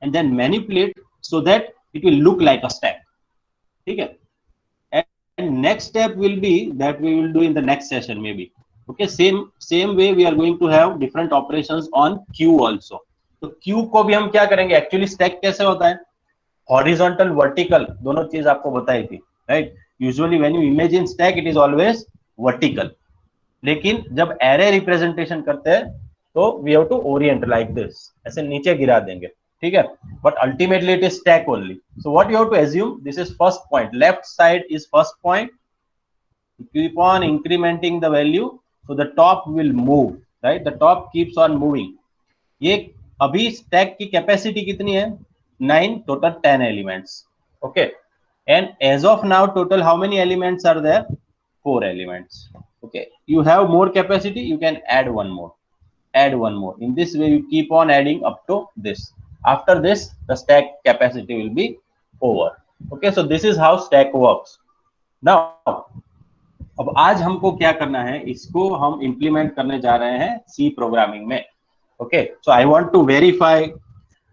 and then manipulate so that it will look like a stack. Okay. And next step will be that we will do in the next session maybe. Okay, same way we are going to have different operations on Q also. तो Q को भी हम क्या करेंगे, actually stack कैसे होता है, horizontal vertical दोनों चीज आपको बताई थी, right. Usually when you imagine stack it is always vertical, लेकिन जब एरे रिप्रेजेंटेशन करते हैं तो we have to orient like this, ऐसे नीचे गिरा देंगे, ठीक है. But ultimately it is stack only. So what you have to assume, this is first point, left side is first point, keep on incrementing the value so the top will move, right, the top keeps on moving. ये अभी stack की capacity कितनी है, 9, total 10 elements. Okay, and as of now total how many elements are there, 4 elements. okay, you have more capacity, you can add one more, in this way you keep on adding up to this. After this the stack capacity will be over. okay, so this is how stack works. now अब आज हमको क्या करना है, इसको हम implement करने जा रहे हैं सी प्रोग्रामिंग में. Okay, so I want to verify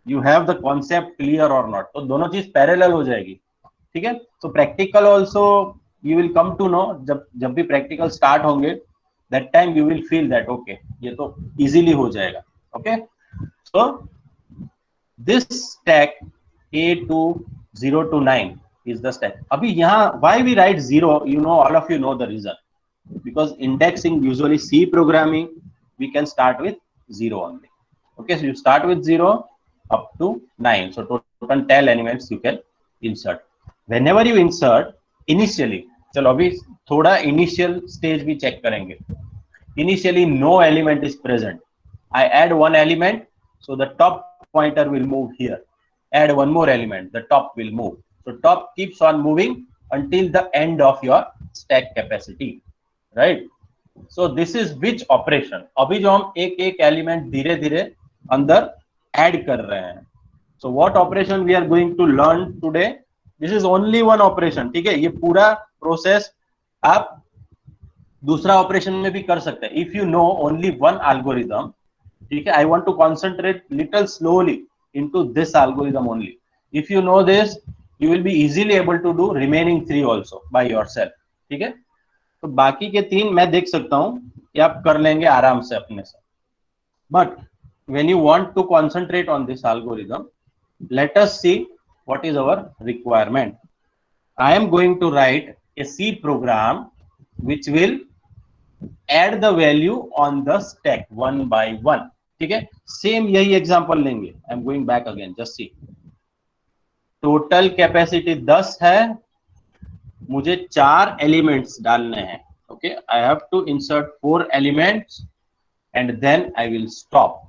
you have the concept clear or not. तो दोनों चीज पैरेलल हो जाएगी, ठीक है. So practical also you will come to know, जब भी प्रैक्टिकल स्टार्ट होंगे that time you will feel that okay ये तो इजीली हो जाएगा. Okay, so this stack A2 0 to 9 is the stack. अभी यहाँ why we write 0, you know, all of you know the reason, because indexing usually C programming we can start with 0 only. okay, so you start with 0 up to 9, so total 10 elements you can insert. whenever you insert initially, चलो अभी थोड़ा initial stage भी check करेंगे. initially no element is present, I add one element, so the top pointer will move here. add one more element, the top will move. So top keeps on moving until the end of your stack capacity, right? So this is which operation. अभी जो हम एक एक element धीरे धीरे अंदर add कर रहे हैं. So what operation we are going to learn today? This is only one operation, ठीक है. ये पूरा प्रोसेस आप दूसरा ऑपरेशन में भी कर सकते हैं. If you know only one algorithm, ठीक है. I want to concentrate little slowly into this algorithm only. If you know this, you will be easily able to do remaining 3 also by yourself. ठीक है. तो बाकी के 3 मैं देख सकता हूं कि आप कर लेंगे आराम से अपने से. But when you want to concentrate on this algorithm, let us see what is our requirement. I am going to write a C program which will add the value on the stack one by one. ठीक है. Same यही example लेंगे. I am going back again, just see. Total capacity 10 है, मुझे 4 elements डालने हैं. Okay, I have to insert 4 elements and then I will stop.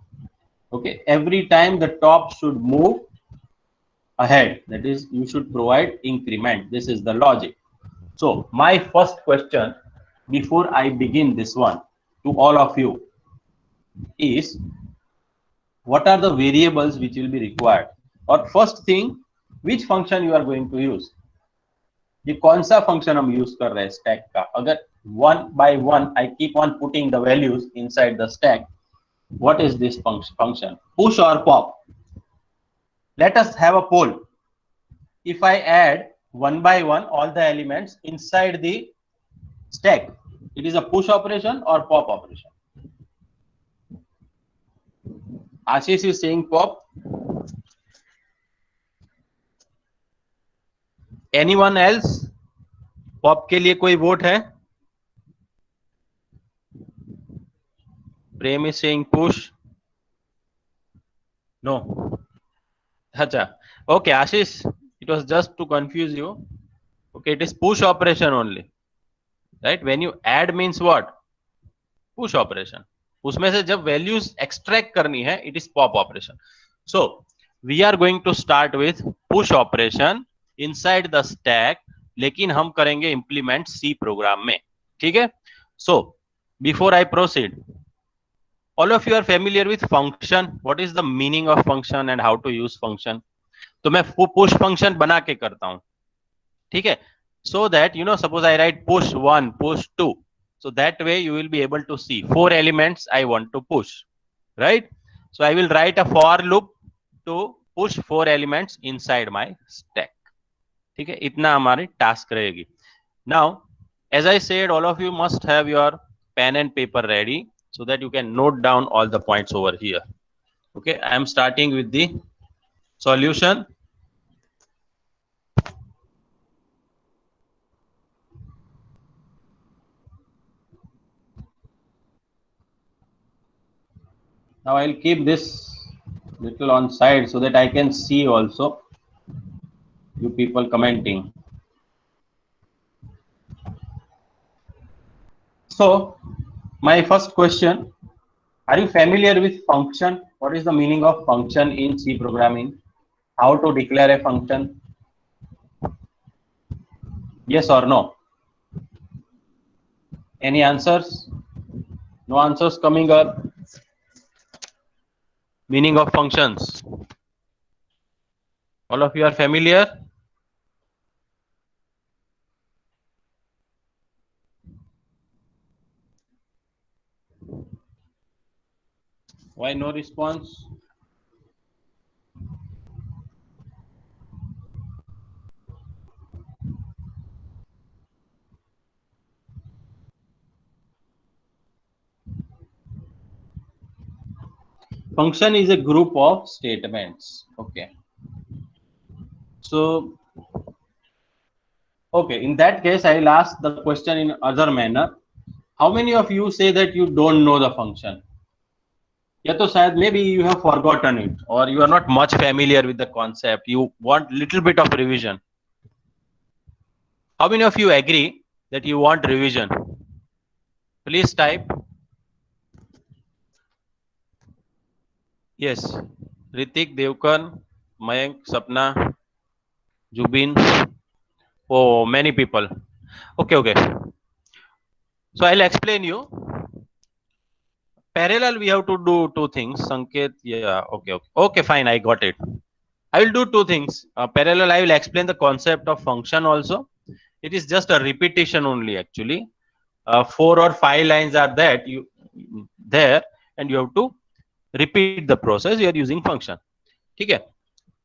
Okay, every time the top should move ahead, that is you should provide increment. This is the logic. So my first question before I begin this one to all of you is, what are the variables which will be required, or first thing which function you are going to use. ये कौन सा function हम use कर रहे हैं stack का. अगर one by one I keep on putting the values inside the stack, what is this function, push or pop? Let us have a poll. If I add one by one all the elements inside the stack, it is a push operation or pop operation? Ashish is saying pop. Anyone else? Pop के लिए कोई vote है? प्रेम is saying push. No. अच्छा, okay, Ashish, it was just to confuse you. Okay, it is push operation only, right? When you add means what? Push operation. उसमें से जब values extract करनी है, it is pop operation. So we are going to start with push operation inside the stack, लेकिन हम करेंगे implement C program में, ठीक है? So before I proceed, all of you are familiar with function. What is the meaning of function and how to use function? तो मैं push function बना के करता हूं, ठीक है? So that you know, suppose I write push 1, push 2, so that way you will be able to see 4 elements I want to push, right? So I will write a for loop to push 4 elements inside my stack. ठीक है, इतना हमारी task रहेगी. Now, as I said, all of you must have your pen and paper ready so that you can note down all the points over here. Okay, I am starting with the solution. Now I'll keep this little on side so that I can see also you people commenting. So my first question, are you familiar with function? What is the meaning of function in C programming? How to declare a function? Yes or no? Any answers? No answers coming up. Meaning of functions. All of you are familiar? Why no response? Function is a group of statements. Okay. So, okay, in that case, I'll ask the question in other manner. How many of you say that you don't know the function? या तो शायद maybe you have forgotten it or you are not much familiar with the concept. You want little bit of revision. How many of you agree that you want revision? Please type. Yes. Ritik, Devkan, Mayank, Sapna, Jubin. Oh, many people. Okay, okay. So I'll explain you. Parallel, we have to do two things. Sanket, yeah, okay, okay. Okay, fine, I got it. I will do two things. Parallel, I will explain the concept of function also. It is just a repetition only actually. 4 or 5 lines are that you there and you have to repeat the process. You are using function. ठीक है,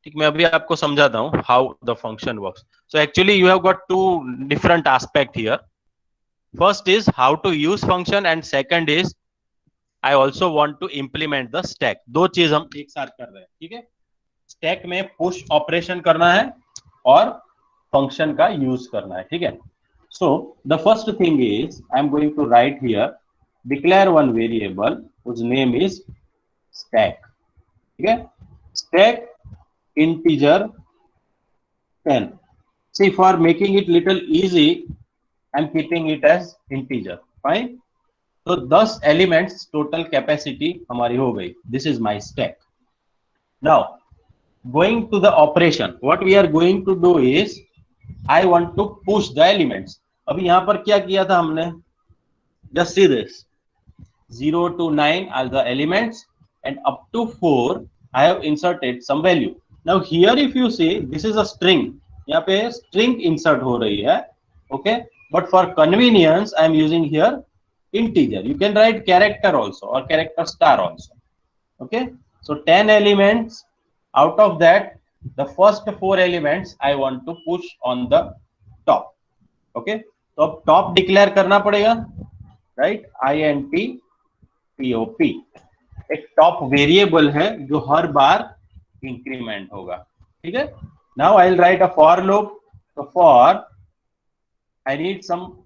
ठीक, मैं अभी आपको समझाता हूँ how the function works. So actually you have got two different aspect here. First is how to use function and second is I also want to implement the stack. दो चीज हम एक साथ कर रहे हैं. ठीक है, स्टैक में पुश ऑपरेशन करना है और फंक्शन का यूज करना है. ठीक है, so the first thing is I am going to write here declare one variable whose name is stack. ठीक है, stack integer 10. See, for making it little easy I am keeping it as integer. Fine. तो 10 elements total capacity हमारी हो गई. This is my stack. Now going to the operation, what we are going to do is I want to push the elements. अभी यहां पर क्या किया था हमने? Just see this 0 to 9 are the elements and up to 4 I have inserted some value. Now here if you see this is a string, यहाँ पे string insert हो रही है. Okay, but for convenience I am using here integer. You can write character also or character star also. Okay, so 10 elements. Out of that the first 4 elements I want to push on the top. Okay, तो अब top declare करना पड़ेगा, right? int top एक top variable है जो हर बार increment होगा. ठीक है, now I'll write a for loop. So for I need some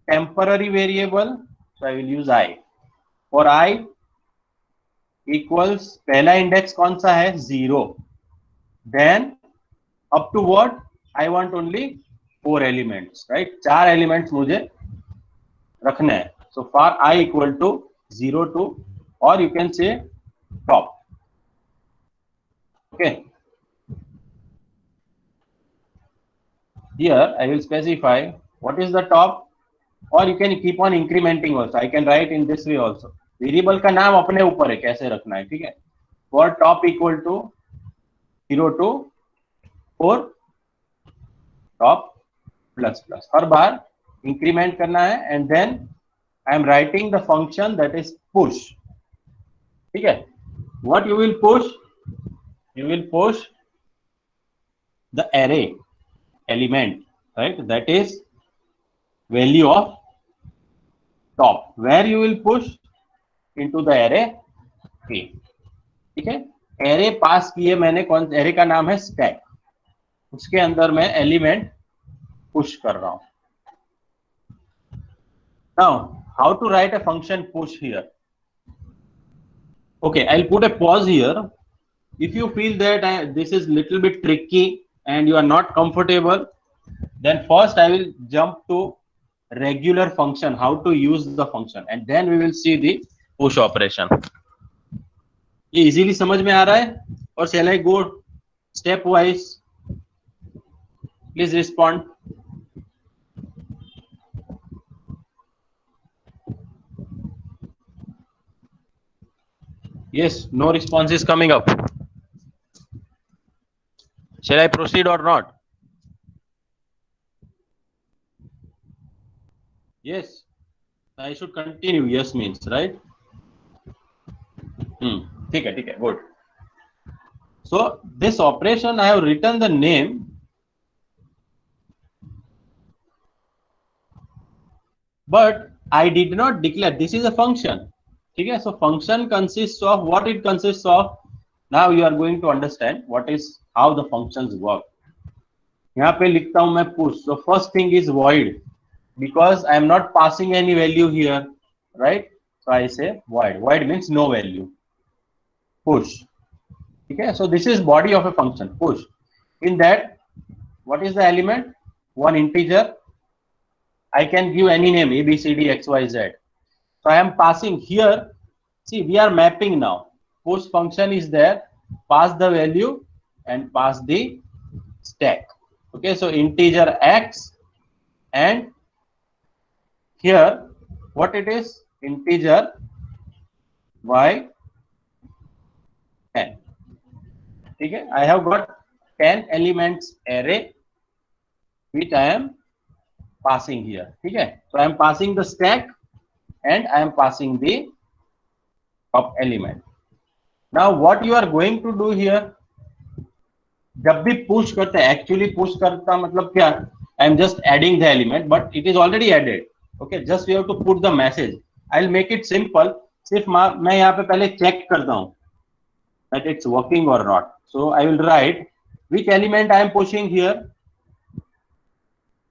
temporary variable, so I will use I. For I equals पहला इंडेक्स कौन सा है? 0. Then up to what? I want only 4 elements, right? 4 elements मुझे रखने हैं. So for I equal to 0 to, or you can say top. Okay. Here I will specify what is the top, or you can keep on incrementing also. I can write in this way also. Variable का नाम अपने ऊपर है कैसे रखना है. ठीक है, for top equal to 0 to 4 top plus plus. Her bar increment करना है and then I am writing the function that is push. ठीक है, what you will push? You will push the array element, right? That is value of top, where you will push into the array A. ठीक है, array पास किए मैंने, कौन array का नाम है स्टैक, उसके अंदर मैं एलिमेंट पुश कर रहा हूं. Now, how to write a function push here? Okay, I'll put a pause here. If you feel that this is little bit tricky and you are not comfortable, then first I will jump to regular function, how to use the function, and then we will see the push operation. ये easily समझ में आ रहा है? Or shall I go step wise? Please respond. Yes, no response is coming up. Shall I proceed or not? Yes, I should continue. Yes means right. ठीक है, good. So this operation I have written the name, but I did not declare this is a function. ठीक है, so function consists of what it consists of. Now you are going to understand what is how the functions work. यहाँ पे लिखता हूं मैं push. So first thing is void, because I am not passing any value here, right? So I say void. Void means no value. Push. Okay, so this is body of a function push. In that, what is the element? One integer. I can give any name, A, B, C, D, X, Y, Z. So I am passing here. See, we are mapping now. Push function is there. Pass the value and pass the stack. Okay, so integer X, and here what it is? Integer Y 10. Okay, I have got 10 elements array which I am passing here. Okay, so I am passing the stack and I am passing the top element. Now what you are going to do here, जब भी push करते हैं, actually push करता मतलब क्या, I am just adding the element, but it is already added. Okay, just we have to put the message. I'll make it simple. सिर्फ मैं यहाँ पे पहले check करता हूँ that it's working or not. So I will write which element I am pushing here.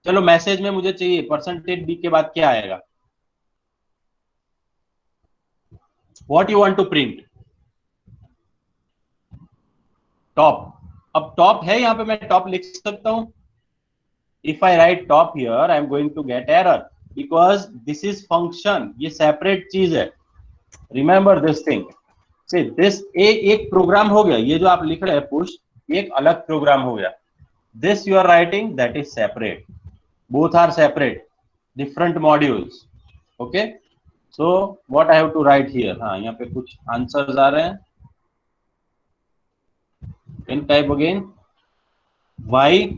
चलो message में मुझे चाहिए परसेंटेज b के बाद क्या आएगा. What you want to print? Top. अब top है यहाँ पे, मैं top लिख सकता हूँ. If I write top here, I am going to get error because this is function. ये separate चीज है. Remember this thing. See, this एक प्रोग्राम हो गया. ये जो आप लिख रहे हैं push, एक अलग प्रोग्राम हो गया. This you are writing, that is separate. Both are separate, different modules. Okay. So what I have to write here? हाँ, यहाँ पे कुछ answers आ रहे हैं. Can type again. Y.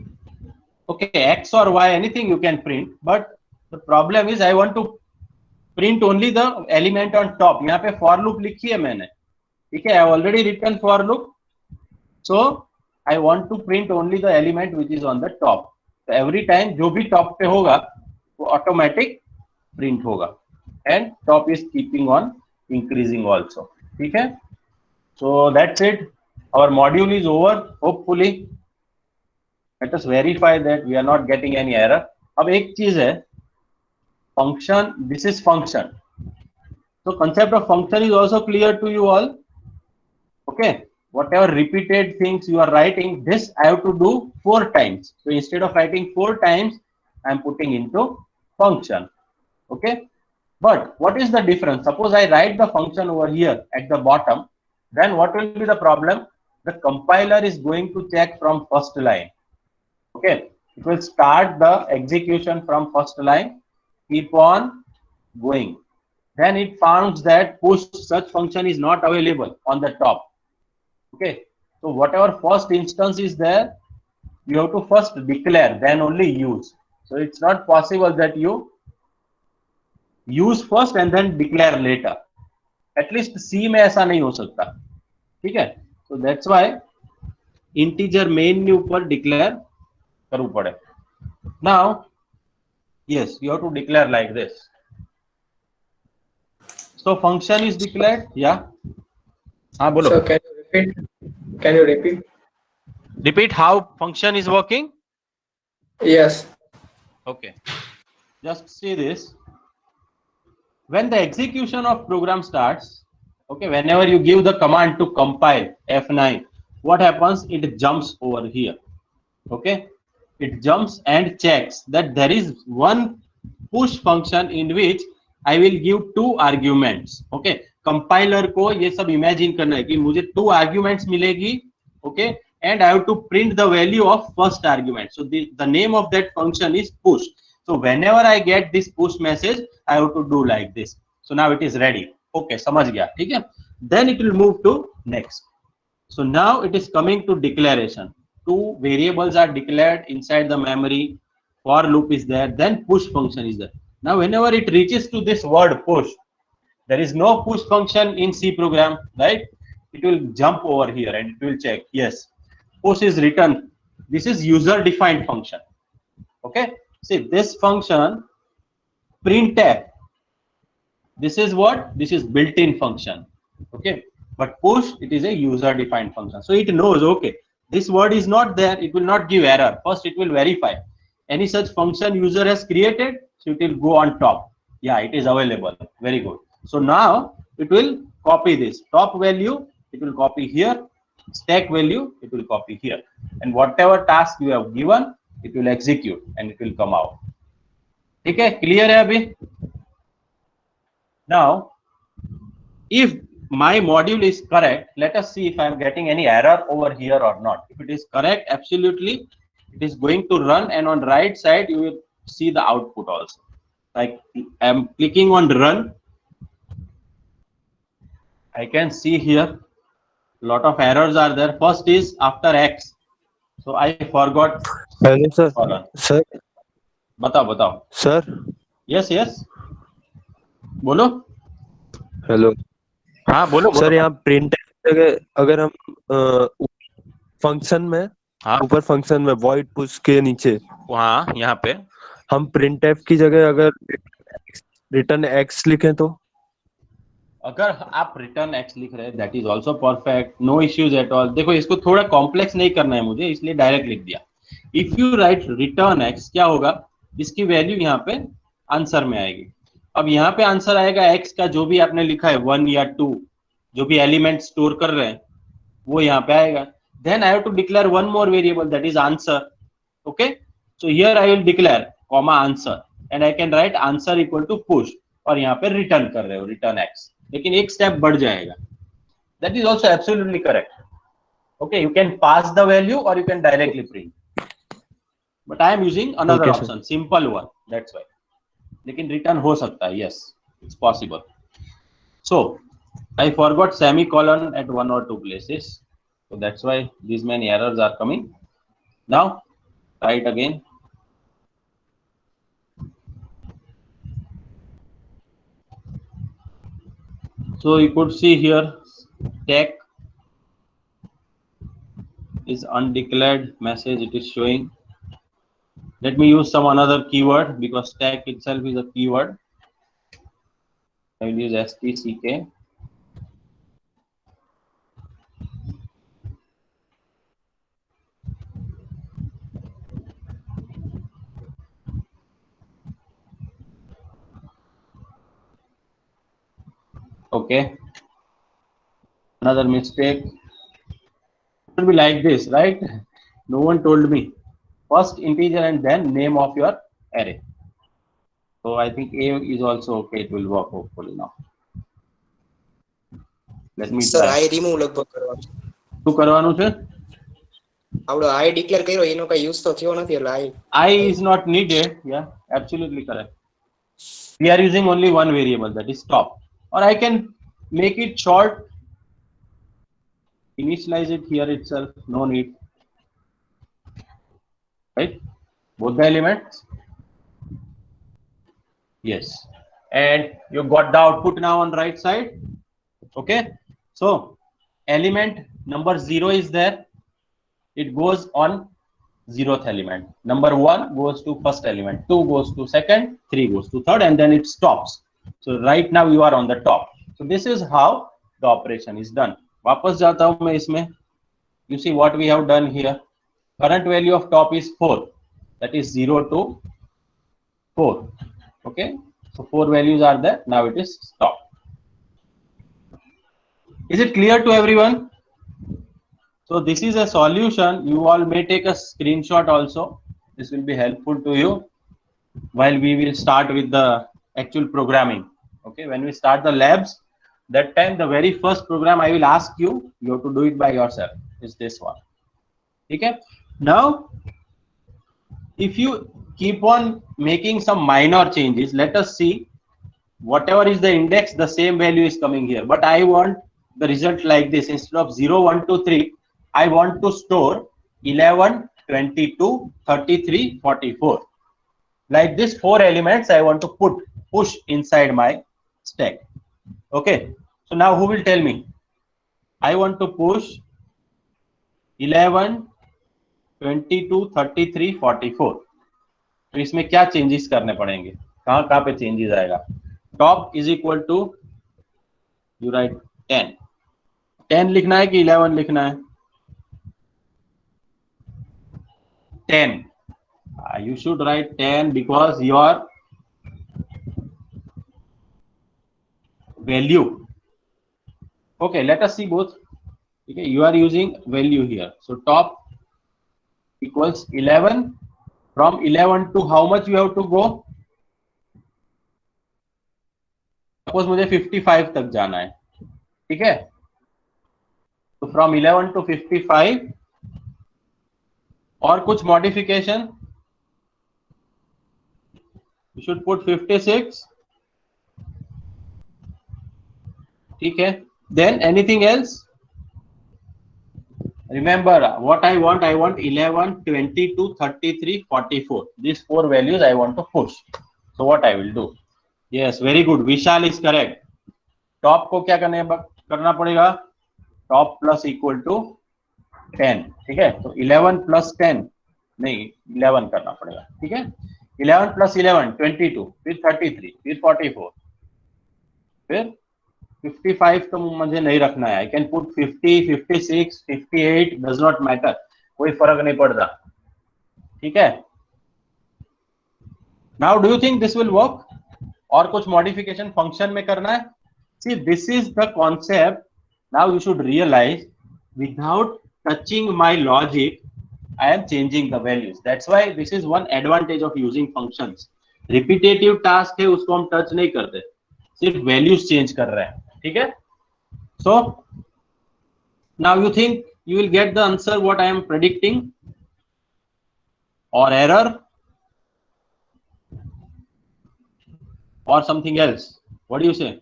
Okay, X or Y, anything you can print. But the problem is I want to print only the element on top. यहाँ पे for loop लिखी है मैंने. ठीक है, I have already written for loop. So I want to print only the element which is on the top. So every time जो भी top पे होगा वो automatic print होगा. And top is keeping on increasing also. ठीक है. So that's it. Our module is over. Hopefully, let us verify that we are not getting any error. अब एक चीज है, function. This is function. So concept of function is also clear to you all. Okay. Whatever repeated things you are writing, this I have to do 4 times. So instead of writing 4 times, I am putting into function. Okay. But what is the difference? Suppose I write the function over here at the bottom, then what will be the problem? The compiler is going to check from first line. Okay, it will start the execution from first line, keep on going. Then it finds that push such function is not available on the top. Okay, so whatever first instance is there, you have to first declare, then only use. So it's not possible that you use first and then declare later. At least C में ऐसा नहीं हो सकता. ठीक है, so that's why integer main ની ઉપર declare કરવું પડે. Now yes, you have to declare like this. So function is declared. Yeah. हाँ बोलो. So can you repeat? Can you repeat? Repeat how function is working. Yes. Okay. Just see this. When the execution of program starts, okay, whenever you give the command to compile F9, what happens? It jumps over here. Okay, it jumps and checks that there is one push function in which I will give two arguments. Okay, compiler को ये सब imagine करना है कि मुझे two arguments मिलेगी. Okay, and I have to print the value of first argument. So the name of that function is push. So whenever I get this push message, I have to do like this. So now it is ready. Okay, समझ गया, ठीक है? Then it will move to next. So now it is coming to declaration. Two variables are declared inside the memory. For loop is there. Then push function is there. Now whenever it reaches to this word push, there is no push function in C program, right? It will jump over here and it will check. Yes, push is written. This is user defined function. Okay. See this function printf. This is what? This is built-in function. Okay. But push, it is a user defined function. So it knows, okay, this word is not there. It will not give error. First, it will verify. Any such function user has created, so it will go on top. Yeah, it is available. Very good. So now it will copy this top value. It will copy here. Stack value, it will copy here. And whatever task you have given, it will execute and it will come out. Okay, clear है अभी? Now, if my module is correct, let us see if I am getting any error over here or not. If it is correct, absolutely, it is going to run, and on right side you will see the output also. Like I am clicking on run, I can see here lot of errors are there. First is after X, so I forgot. Hello sir. Sir. बताओ. Sir. Yes, yes. बोलो. Hello. हाँ बोलो. Sir यहाँ print अगर हम function में, हाँ, ऊपर फंक्शन में void push के नीचे, हाँ, यहाँ पे हम printf की जगह अगर return x लिखें तो? अगर आप रिटर्न एक्स लिख रहे हैं, that is also perfect, no issues at all. देखो इसको थोड़ा कॉम्प्लेक्स नहीं करना है मुझे, इसलिए डायरेक्ट लिख दिया. If you right return x, क्या होगा? इसकी वैल्यू यहाँ पे आंसर में आएगी. अब यहाँ पे आंसर आएगा एक्स का जो भी आपने लिखा है 1 या 2, जो भी एलिमेंट स्टोर कर रहे हैं वो यहाँ पे आएगा. Then I have to declare one more variable, that is answer. Okay, so here I will declare comma answer and I can write answer equal to push, और यहाँ पे रिटर्न कर रहे हो रिटर्न एक्स, लेकिन एक स्टेप बढ़ जाएगा. That is also absolutely correct. Okay, you can pass the value और you can directly print, but I am using another option, simple one, that's why. लेकिन रिटर्न हो सकता है. Yes, it's possible. So I forgot semicolon at one or two places, so that's why these many errors are coming. Now try it again. So you could see here stack is undeclared message, it is showing. Let me use some another keyword because stack itself is a keyword. I will use stck. Okay, another mistake. It will be like this, right? No one told me. First integer and then name of your array. So I think A is also okay. It will work hopefully now. Let me sir, try. I remove લગભગ કરવાનું. શું કરવાનું છે? આવડો I declare કર્યો એનો કઈ use તો થયો નથી, એટલે I is not needed. Yeah, absolutely correct. We are using only one variable, that is stop, or I can make it short, initialize it here itself, no need, right? Both the elements. Yes, and you got the output now on right side. Okay, so element number 0 is there. it goes on 0th element. Number 1 goes to first element, 2 goes to second, 3 goes to third, and then it stops. So right now you are on the top. So this is how the operation is done. वापस जाता हूं मैं इसमें. You see what we have done here. Current value of top is 4. That is 0 to 4. Okay. So 4 values are there. Now it is stop. Is it clear to everyone? So this is a solution. You all may take a screenshot also. This will be helpful to you while we will start with the actual programming. Okay, when we start the labs, that time the very first program I will ask you, you have to do it by yourself. Is this one? Okay. Now, if you keep on making some minor changes, let us see. Whatever is the index, the same value is coming here. But I want the result like this. Instead of 0, 1, 2, 3, I want to store 11, 22, 33, 44. Like this 4 elements I want to push inside my stack. Okay. So now who will tell me? I want to push 11, 22, 33, 44. तो इसमें क्या changes करने पड़ेंगे? कहाँ पे changes आएगा? Top is equal to you write 10. 10 लिखना है कि 11 लिखना है? 10. You should write 10 because your value. Okay, let us see both. Okay, you are using value here. So top equals 11. From 11 to how much you have to go? Suppose मुझे 55 तक जाना है. ठीक है? तो from 11 to 55 और कुछ modification. You should put 56. ठीक है? Then anything else? Remember what I want. I want 11, 22, 33, 44. These 4 values I want to push. So what I will do? Yes, very good. Vishal is correct. Top को क्या करना पड़ेगा? Top plus equal to 10. ठीक है? तो 11 plus 10 नहीं 11 करना पड़ेगा. ठीक है? 11 plus 11 22, फिर 33, फिर 44, फिर 55 तो मुझे नहीं रखना है. I can put 50, 56, 58 does not matter. कोई फर्क नहीं पड़ता. ठीक है? Now do you think this will work? और कुछ modification function में करना है? See, this is the concept. Now you should realize without touching my logic, I am changing the values. That's why this is one advantage of using functions. Repetitive task है उसको हम touch नहीं करते. सिर्फ values change कर रहे हैं. ठीक है? So now you think you will get the answer what I am predicting or error or something else? What do you say?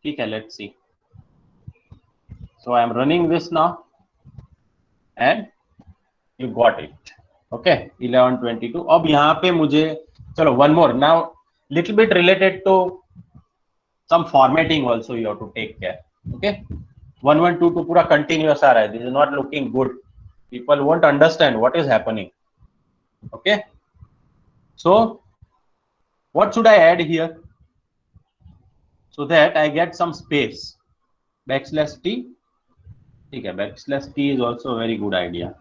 ठीक है, let's see. So I am running this now and you got it. Okay, 11, 22. अब यहाँ पे मुझे चलो one more now, little bit related to some formatting also you have to take care. Okay, 1, 1, 2 to पूरा continuous आ रहा है. This is not looking good. People won't understand what is happening. Okay, so what should I add here so that I get some space? Backslash t. Okay, backslash t is also a very good idea.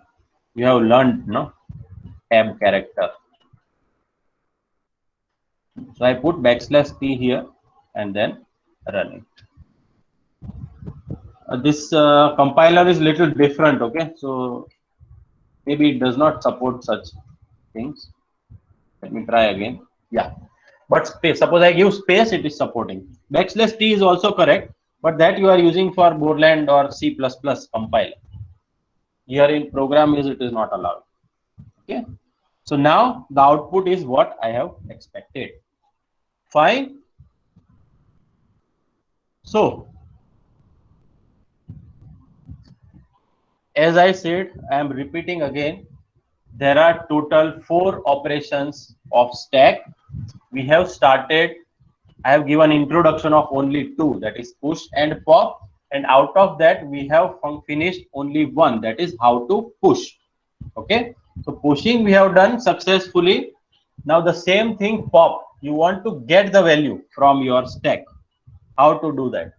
You have learned, no? Tab character. So I put backslash t here and then run it. This compiler is little different. Okay, so maybe it does not support such things. Let me try again. Yeah, but space, suppose I give space, it is supporting. Backslash t is also correct, but that you are using for Borland or C++ compiler. Here in program it is not allowed. Okay, so now the output is what I have expected. Fine. So as I said, I am repeating again, there are total 4 operations of stack. We have started, I have given introduction of only 2, that is push and pop, and out of that we have finished only one, that is how to push. Okay, so pushing we have done successfully. Now the same thing, pop, you want to get the value from your stack. How to do that?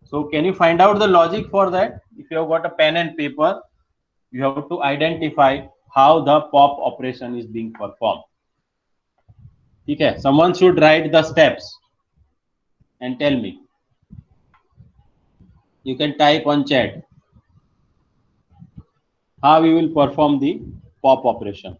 So can you find out the logic for that? If you have got a pen and paper, you have to identify how the pop operation is being performed. Okay, someone should write the steps and tell me. You can type on chat how we will perform the pop operation.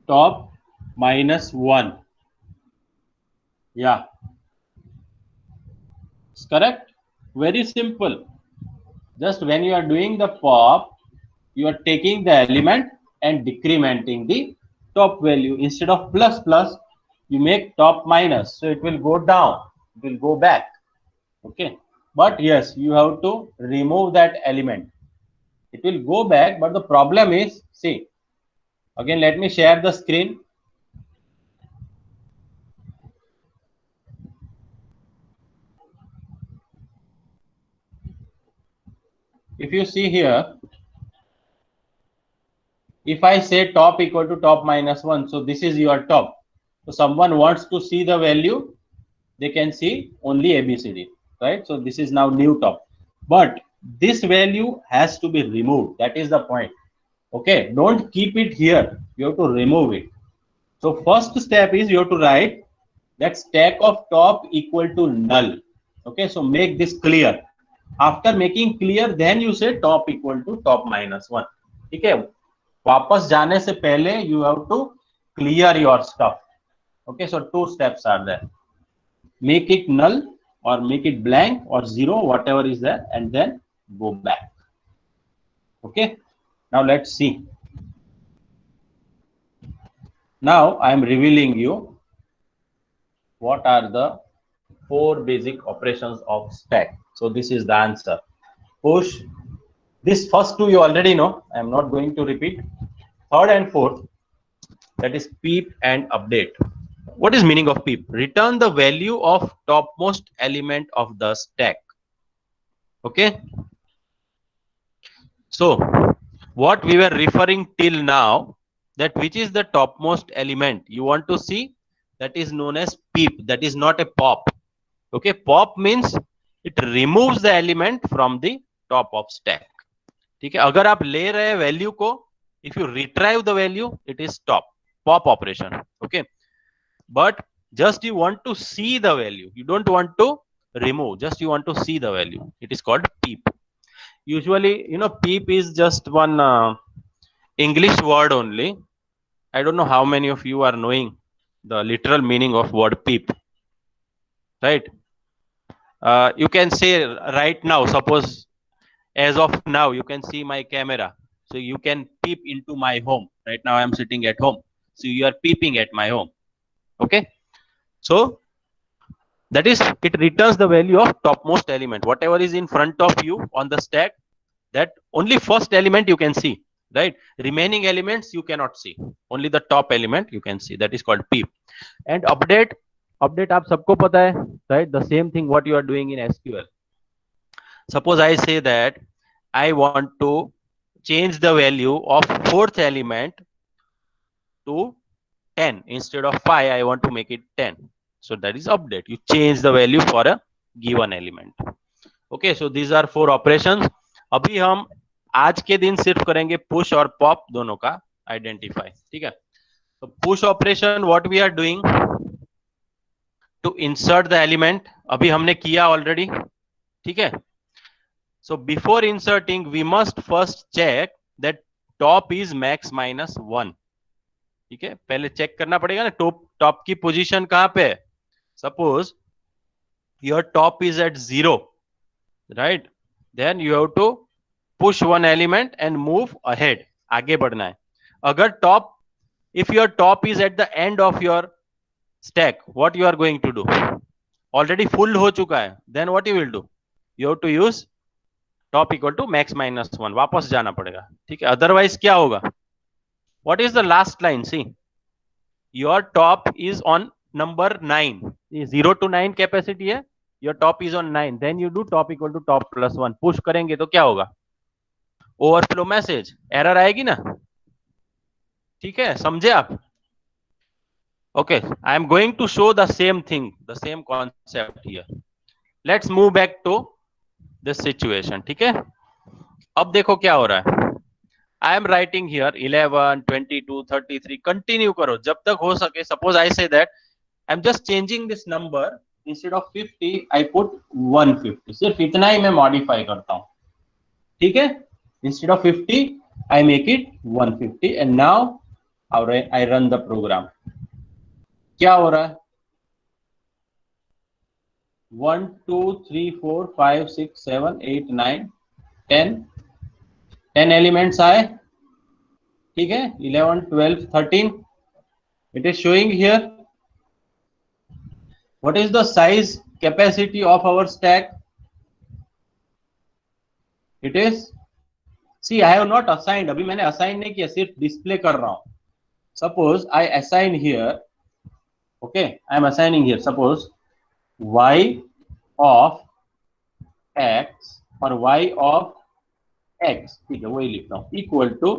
Top minus 1. Yeah, it's correct. Very simple. Just when you are doing the pop, you are taking the element and decrementing the top value. Instead of plus plus, you make top minus, so it will go down, it will go back. Okay, but yes, you have to remove that element. It will go back, but the problem is, see, again let me share the screen. If you see here, if I say top equal to top minus 1, so this is your top. So someone wants to see the value, they can see only ABCD, right? So this is now new top, but this value has to be removed. That is the point. Okay, don't keep it here, you have to remove it. So first step is you have to write that stack of top equal to null. Okay, so make this clear. After making clear, then you say top equal to top minus 1. ठीक है, वापस जाने से पहले you have to clear your stuff. Okay, so two steps are there. Make it null or make it blank or 0, whatever is there, and then go back. Okay, now let's see. Now I am revealing you what are the 4 basic operations of stack. So this is the answer. Push. This first 2 you already know, I am not going to repeat. Third and fourth, that is peep and update. What is meaning of peep? Return the value of topmost element of the stack. Okay, so what we were referring till now, that which is the topmost element you want to see, that is known as peep. That is not a pop. Okay, pop means it removes the element from the top of stack. ठीक है, अगर आप ले रहे हैं value को, if you retrieve the value, it is pop operation. Okay, but just you want to see the value, you don't want to remove, just you want to see the value, it is called peep. Usually, you know, peep is just one English word only. I don't know how many of you are knowing the literal meaning of word peep, right? You can say right now, suppose as of now you can see my camera, so you can peep into my home. Right now I am sitting at home, so you are peeping at my home. Okay, so that is, it returns the value of topmost element, whatever is in front of you on the stack, that only first element you can see, right? Remaining elements you cannot see, only the top element you can see. That is called peep. And update, आप सबको पता है, right? The same thing what you are doing in SQL. Suppose I say that I want to change the value of fourth element to 10 instead of 5, I want to make it 10. So that is update. You change the value for a given element. Okay, so these are 4 operations. अभी हम आज के दिन सिर्फ करेंगे push और pop दोनों का आइडेंटिफाई. ठीक है, तो push operation what we are doing to insert the element, अभी हमने किया ऑलरेडी. ठीक है, so before inserting we must first check that top is max minus 1. ठीक है, पहले चेक करना पड़ेगा ना टॉप की पोजीशन कहां पे है. Suppose your top is at 0, right? Then you have to push one element and move ahead, आगे बढ़ना है. अगर top, if your top is at the end of your stack, what you are going to do? Already full हो चुका है, then what you will do? You have to use top equal to max minus 1, वापस जाना पड़ेगा, ठीक है? Otherwise क्या होगा? What is the last line? See, your top is on number 9, 0 to 9 capacity है, your top is on 9, then you do top equal to top plus 1, push करेंगे तो क्या होगा? Overflow message, error आएगी ना? ठीक है, समझे आप? Okay, I am going to show the same thing, the same concept here. Let's move back to this situation, ठीक है? अब देखो क्या हो रहा है. I am writing here 11, 22, 33. Continue करो जब तक हो सके. Suppose I say that I'm just changing this number, instead of 50 I put 150. सिर्फ इतना ही मैं modify करता हूँ, ठीक है? Instead of 50 I make it 150 and now I run the program. क्या हो रहा है? 1 2 3 4 5 6 7 8 9 10 एलिमेंट्स आए, ठीक है? 11 12 13. It is showing here. What is the size capacity of our stack? It is, see, I have not assigned, अभी मैंने assign नहीं किया, सिर्फ display कर रहा हूँ. Suppose I assign here, okay, I am assigning here, suppose y of x और y of x, ठीक है, वही लिख रहा हूँ, इक्वल टू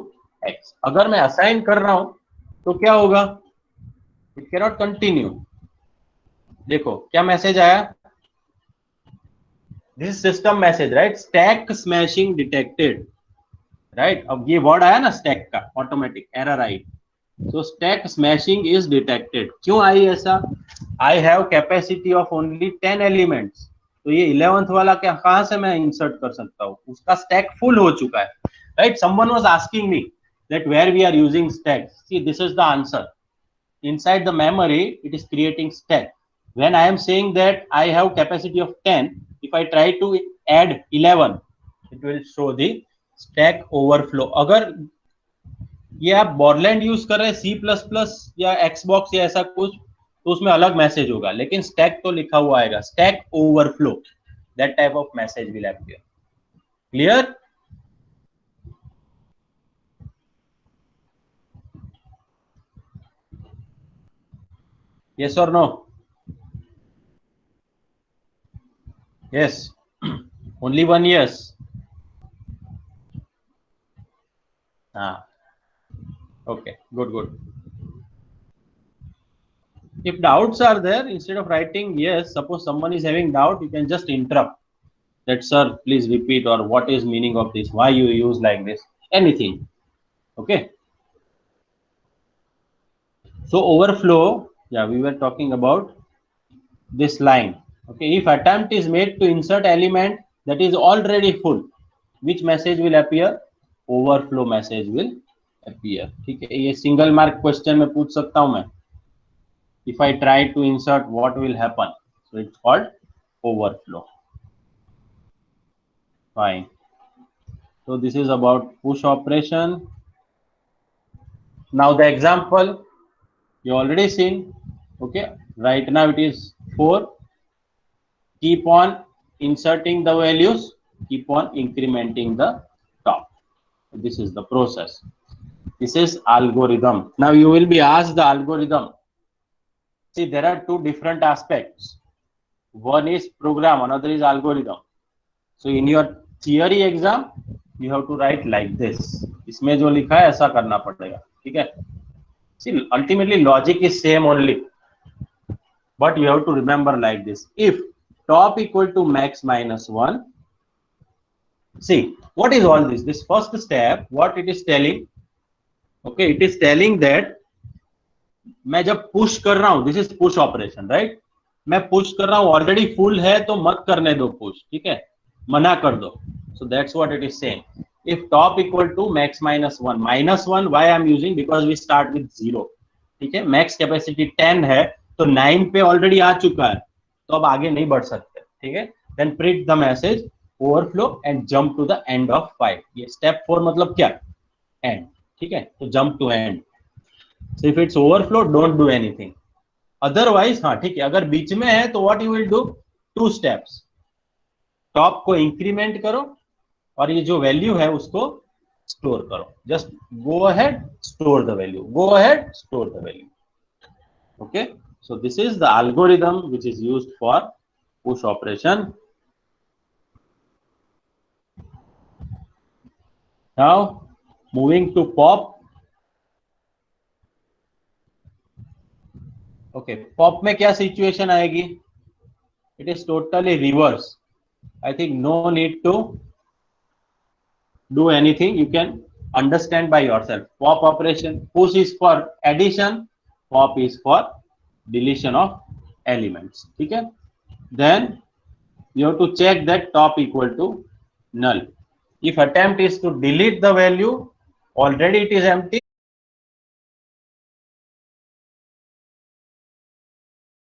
x. अगर मैं असाइन कर रहा हूं तो क्या होगा? It can not continue. देखो क्या मैसेज आया? This system message, right? Stack smashing detected, right? अब ये वर्ड आया ना स्टैक का, automatic error I. So stack smashing is detected. क्यों आई ऐसा? I have capacity of only 10 elements. तो ये 11th वाला क्या, कहां से मैं इंसर्ट कर सकता हूँ? उसका स्टैक फुल हो चुका है, right? Someone was asking me that where we are using stack. See, this is the answer. Inside the memory it is creating stack. When I am saying that I have capacity of 10, if I try to add 11, it will show the stack overflow. अगर ये आप बॉर्लैंड use कर रहे हैं C++ या Xbox या ऐसा कुछ, तो उसमें अलग मैसेज होगा, लेकिन स्टैक तो लिखा हुआ आएगा, stack overflow. That type of message will appear. Clear? Yes or no? Yes. Only one yes. Okay, good. If doubts are there, instead of writing yes, suppose someone is having doubt, you can just interrupt that, sir, please repeat, or what is meaning of this, why you use like this, anything. Okay. So overflow, yeah, we were talking about this line. Okay, if attempt is made to insert element that is already full, which message will appear? Overflow message will appear. ठीक है, ये single mark question में पूछ सकता हूं मैं. If I try to insert, what will happen? So it's called overflow. Fine. So this is about push operation. Now the example you already seen. Okay, right now it is 4. Keep on inserting the values, keep on incrementing the top. This is the process. This is algorithm. Now you will be asked the algorithm. See, there are two different aspects. One is program, another is algorithm. So in your theory exam, you have to write like this. इसमें जो लिखा है ऐसा करना पड़ेगा, ठीक है? See, ultimately logic is same only, but you have to remember like this. If top equal to max minus 1, see, what is all this? This first step, what it is telling? Okay, it is telling that मैं जब push कर रहा हूं, this is push operation, right? मैं push कर रहा हूं, already full है तो मत करने दो पुश, ठीक है? मना कर दो. So that's what it is saying. If top equal to max minus 1, -1 why I am using? Because we start with 0, ठीक है? मैक्स कैपेसिटी 10 है तो 9 पे ऑलरेडी आ चुका है, तो अब आगे नहीं बढ़ सकते. ठीक है, then print the message overflow and jump to the end of 5। ये स्टेप 4 मतलब क्या, एंड, ठीक है, तो jump to end. So if it's overflow don't do anything, otherwise हाँ ठीक है, अगर बीच में है तो what you will do, 2 steps, top को इंक्रीमेंट करो और ये जो वैल्यू है उसको स्टोर करो, just go ahead store the value, go ahead store the value. Okay, so this is the algorithm which is used for push operation. Now moving to pop. Okay, pop में क्या situation आएगी, it is totally reverse. I think no need to do anything, you can understand by yourself. Pop operation, push is for addition, pop is for deletion of elements, ठीक है। Then you have to check that top equal to null. If attempt is to delete the value, already it is empty,